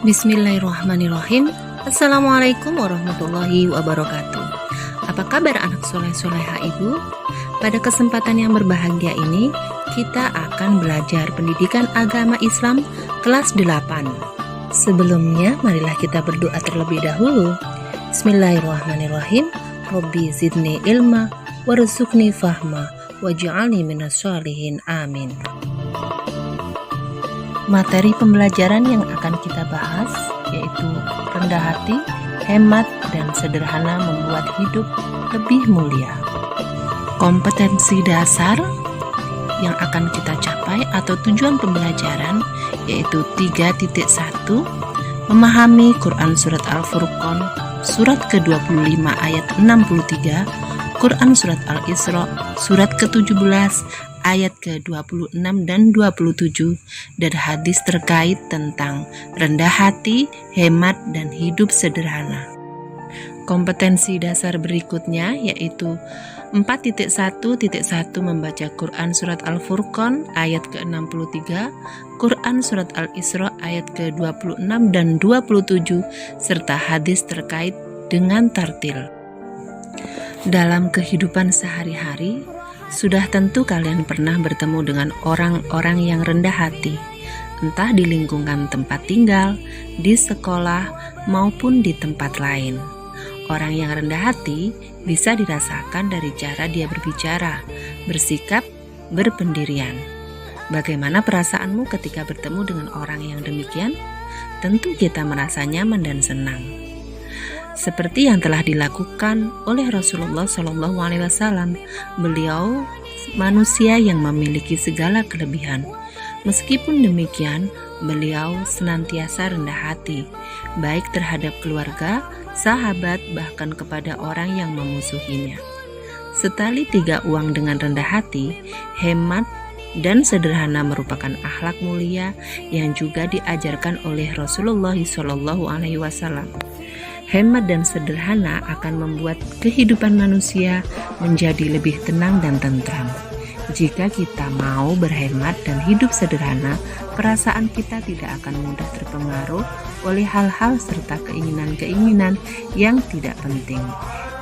Bismillahirrahmanirrahim. Assalamualaikum warahmatullahi wabarakatuh. Apa kabar anak soleh-soleha ibu? Pada kesempatan yang berbahagia ini, kita akan belajar pendidikan agama Islam kelas 8. Sebelumnya, marilah kita berdoa terlebih dahulu. Bismillahirrahmanirrahim. Rabbi zidni ilma warzuqni fahma waj'alni minas sholihin. Amin. Materi pembelajaran yang akan kita bahas yaitu rendah hati, hemat, dan sederhana membuat hidup lebih mulia. Kompetensi dasar yang akan kita capai atau tujuan pembelajaran yaitu 3.1 memahami Quran Surat Al-Furqan Surat ke-25 ayat 63, Quran Surat Al-Isra Surat ke-17 ayat ke-26 dan 27, dan hadis terkait tentang rendah hati, hemat, dan hidup sederhana. Kompetensi dasar berikutnya yaitu 4.1.1 membaca Quran Surat Al-Furqan ayat ke-63, Quran Surat Al-Isra ayat ke-26 dan 27, serta hadis terkait dengan tartil. Dalam kehidupan sehari-hari, sudah tentu kalian pernah bertemu dengan orang-orang yang rendah hati, entah di lingkungan tempat tinggal, di sekolah, maupun di tempat lain. Orang yang rendah hati bisa dirasakan dari cara dia berbicara, bersikap, berpendirian. Bagaimana perasaanmu ketika bertemu dengan orang yang demikian? Tentu kita merasa nyaman dan senang. Seperti yang telah dilakukan oleh Rasulullah SAW, beliau manusia yang memiliki segala kelebihan. Meskipun demikian, beliau senantiasa rendah hati, baik terhadap keluarga, sahabat, bahkan kepada orang yang memusuhinya. Setali 3 uang dengan rendah hati, hemat, dan sederhana merupakan akhlak mulia yang juga diajarkan oleh Rasulullah SAW. Hemat dan sederhana akan membuat kehidupan manusia menjadi lebih tenang dan tentram. Jika kita mau berhemat dan hidup sederhana, perasaan kita tidak akan mudah terpengaruh oleh hal-hal serta keinginan-keinginan yang tidak penting.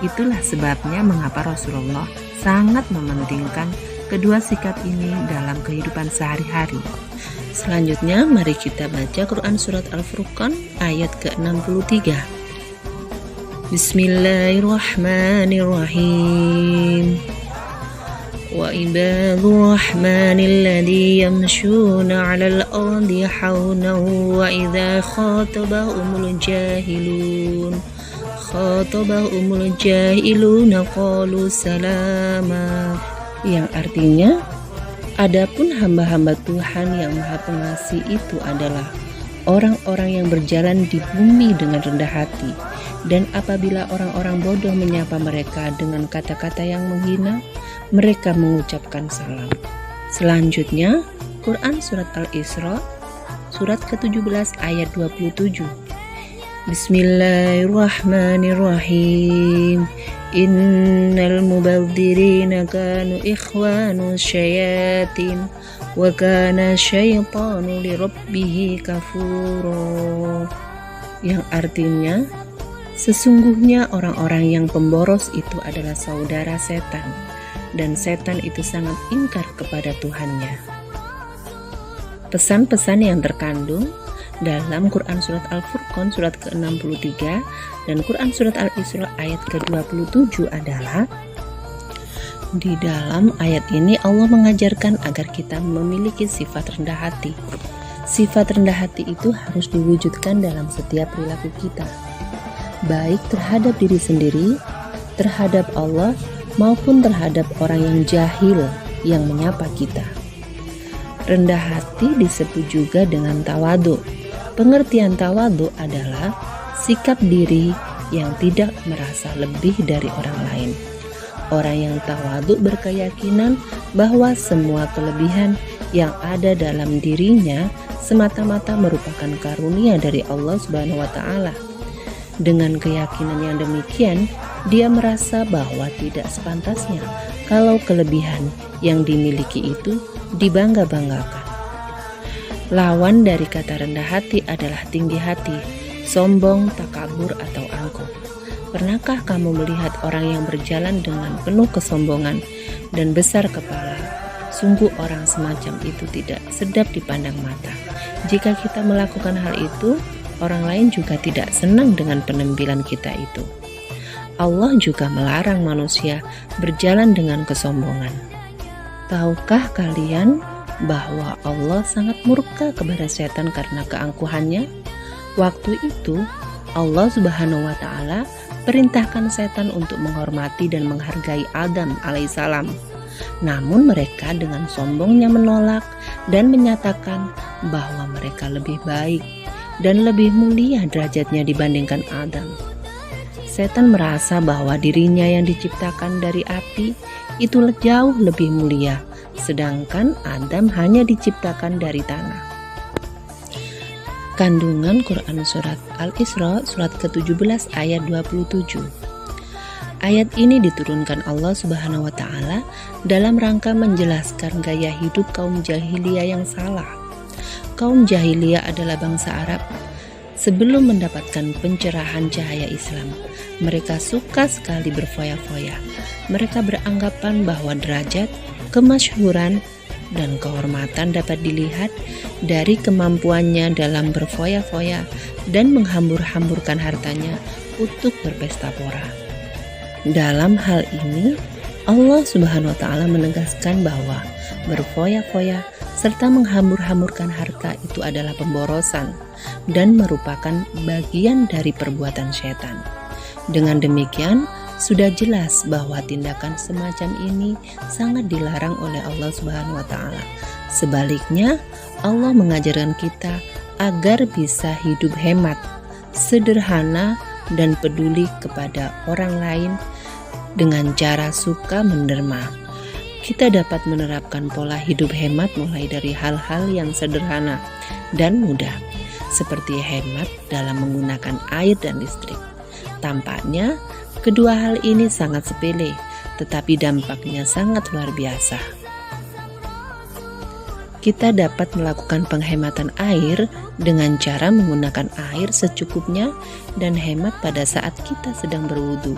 Itulah sebabnya mengapa Rasulullah sangat mementingkan kedua sikap ini dalam kehidupan sehari-hari. Selanjutnya, mari kita baca Quran Surat Al-Furqan ayat ke-63. Bismillahirrahmanirrahim. Wa ibadur rahmanil ladzi yamshuna 'alal ardi hawnan wa idza khatabahumul jahiluna qalu salama. Yang artinya, adapun hamba-hamba Tuhan yang Maha Pengasih itu adalah orang-orang yang berjalan di bumi dengan rendah hati, dan apabila orang-orang bodoh menyapa mereka dengan kata-kata yang menghina, mereka mengucapkan salam. Selanjutnya, Quran Surat Al-Isra Surat ke-17 ayat 27. Bismillahirrahmanirrahim. Innal mubadzirina kanu ikhwanu syayatin wa kana syaitanu lirabbih kafura. Yang artinya, sesungguhnya orang-orang yang pemboros itu adalah saudara setan, dan setan itu sangat ingkar kepada Tuhannya. Pesan-pesan yang terkandung dalam Quran Surat Al-Furqan Surat ke-63 dan Quran Surat Al-Isra ayat ke-27 adalah, di dalam ayat ini Allah mengajarkan agar kita memiliki sifat rendah hati. Sifat rendah hati itu harus diwujudkan dalam setiap perilaku kita, baik terhadap diri sendiri, terhadap Allah, maupun terhadap orang yang jahil yang menyapa kita. Rendah hati disebut juga dengan tawadhu. Pengertian tawadhu adalah sikap diri yang tidak merasa lebih dari orang lain. Orang yang tawadhu berkeyakinan bahwa semua kelebihan yang ada dalam dirinya semata-mata merupakan karunia dari Allah Subhanahu wa Ta'ala. Dengan keyakinan yang demikian, dia merasa bahwa tidak sepantasnya kalau kelebihan yang dimiliki itu dibangga-banggakan. Lawan dari kata rendah hati adalah tinggi hati, sombong, takabur, atau angkuh. Pernahkah kamu melihat orang yang berjalan dengan penuh kesombongan dan besar kepala? Sungguh orang semacam itu tidak sedap dipandang mata. Jika kita melakukan hal itu, orang lain juga tidak senang dengan penampilan kita itu. Allah juga melarang manusia berjalan dengan kesombongan. Tahukah kalian bahwa Allah sangat murka kepada setan karena keangkuhannya? Waktu itu Allah Subhanahu wa Ta'ala perintahkan setan untuk menghormati dan menghargai Adam alaihissalam. Namun mereka dengan sombongnya menolak dan menyatakan bahwa mereka lebih baik dan lebih mulia derajatnya dibandingkan Adam. Setan merasa bahwa dirinya yang diciptakan dari api itu jauh lebih mulia, sedangkan Adam hanya diciptakan dari tanah. Kandungan Quran Surat Al-Isra surat ke-17 ayat 27. Ayat ini diturunkan Allah Subhanahu wa Ta'ala dalam rangka menjelaskan gaya hidup kaum jahiliyah yang salah. Kaum jahiliyah adalah bangsa Arab sebelum mendapatkan pencerahan cahaya Islam. Mereka suka sekali berfoya-foya. Mereka beranggapan bahwa derajat, kemasyhuran, dan kehormatan dapat dilihat dari kemampuannya dalam berfoya-foya dan menghambur-hamburkan hartanya untuk berpesta pora. Dalam hal ini, Allah Subhanahu wa Ta'ala menegaskan bahwa berfoya-foya serta menghambur-hamburkan harta itu adalah pemborosan dan merupakan bagian dari perbuatan setan. Dengan demikian, sudah jelas bahwa tindakan semacam ini sangat dilarang oleh Allah Subhanahu wa Ta'ala. Sebaliknya, Allah mengajarkan kita agar bisa hidup hemat, sederhana, dan peduli kepada orang lain dengan cara suka menderma. Kita dapat menerapkan pola hidup hemat mulai dari hal-hal yang sederhana dan mudah, seperti hemat dalam menggunakan air dan listrik. Tampaknya kedua hal ini sangat sepele, tetapi dampaknya sangat luar biasa. Kita dapat melakukan penghematan air dengan cara menggunakan air secukupnya dan hemat pada saat kita sedang berwudu,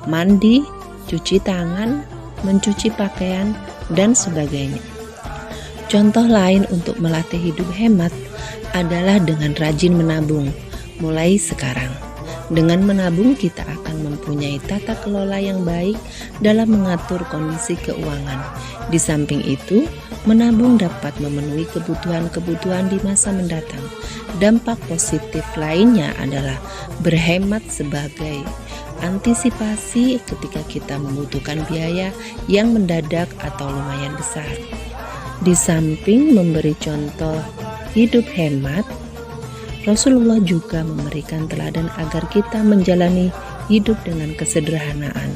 mandi, cuci tangan, mencuci pakaian, dan sebagainya. Contoh lain untuk melatih hidup hemat adalah dengan rajin menabung, mulai sekarang. Dengan menabung kita akan mempunyai tata kelola yang baik dalam mengatur kondisi keuangan. Di samping itu, menabung dapat memenuhi kebutuhan-kebutuhan di masa mendatang. Dampak positif lainnya adalah berhemat sebagai antisipasi ketika kita membutuhkan biaya yang mendadak atau lumayan besar. Di samping memberi contoh hidup hemat, Rasulullah juga memberikan teladan agar kita menjalani hidup dengan kesederhanaan.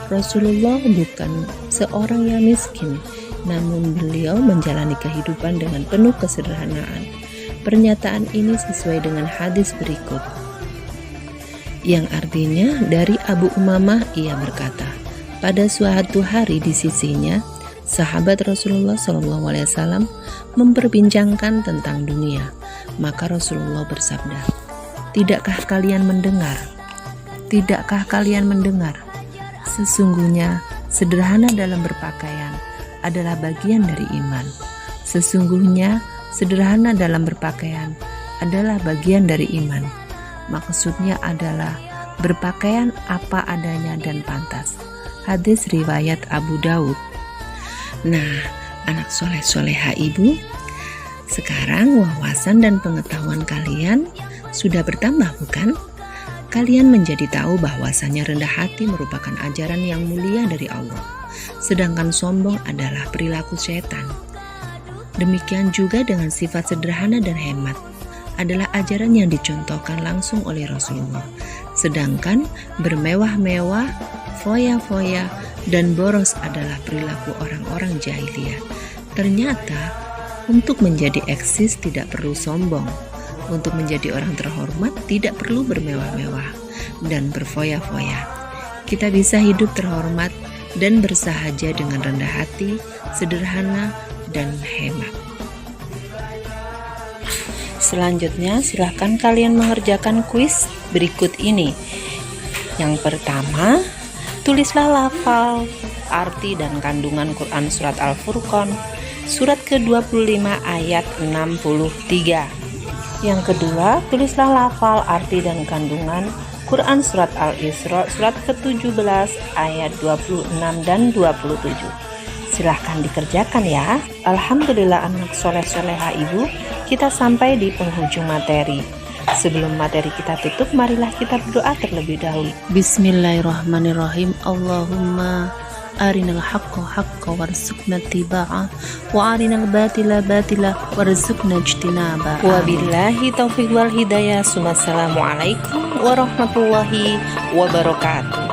Rasulullah bukan seorang yang miskin, namun beliau menjalani kehidupan dengan penuh kesederhanaan. Pernyataan ini sesuai dengan hadis berikut, yang artinya dari Abu Umamah ia berkata, pada suatu hari di sisinya, sahabat Rasulullah SAW memperbincangkan tentang dunia. Maka Rasulullah bersabda, Tidakkah kalian mendengar? Tidakkah kalian mendengar? Sesungguhnya sederhana dalam berpakaian adalah bagian dari iman. Sesungguhnya sederhana dalam berpakaian adalah bagian dari iman. Maksudnya adalah berpakaian apa adanya dan pantas. Hadis riwayat Abu Daud. Nah, anak soleh-soleha ibu, sekarang wawasan dan pengetahuan kalian sudah bertambah, bukan? Kalian menjadi tahu bahwasannya rendah hati merupakan ajaran yang mulia dari Allah, sedangkan sombong adalah perilaku setan. Demikian juga dengan sifat sederhana dan hemat adalah ajaran yang dicontohkan langsung oleh Rasulullah, sedangkan bermewah-mewah, foya-foya, dan boros adalah perilaku orang-orang jahiliyah. Ternyata untuk menjadi eksis tidak perlu sombong. Untuk menjadi orang terhormat tidak perlu bermewah-mewah dan berfoya-foya. Kita bisa hidup terhormat dan bersahaja dengan rendah hati, sederhana, dan hemat. Selanjutnya, silahkan kalian mengerjakan kuis berikut ini. Yang pertama, tulislah lafal, arti dan kandungan Quran Surat Al-Furqan, surat ke-25 ayat 63. Yang kedua, tulislah lafal, arti dan kandungan Quran Surat Al-Isra, surat ke-17 ayat 26 dan 27. Silahkan dikerjakan ya. Alhamdulillah anak soleh-soleha ibu, kita sampai di penghujung materi. Sebelum materi kita tutup, marilah kita berdoa terlebih dahulu. Bismillahirrahmanirrahim. Allahumma arinal haqqa haqqa warzuqna tiba'ah wa arinal batila batila warzuqna ijtinaba. Wabillahi taufiq wal hidayah. Assalamualaikum warahmatullahi wabarakatuh.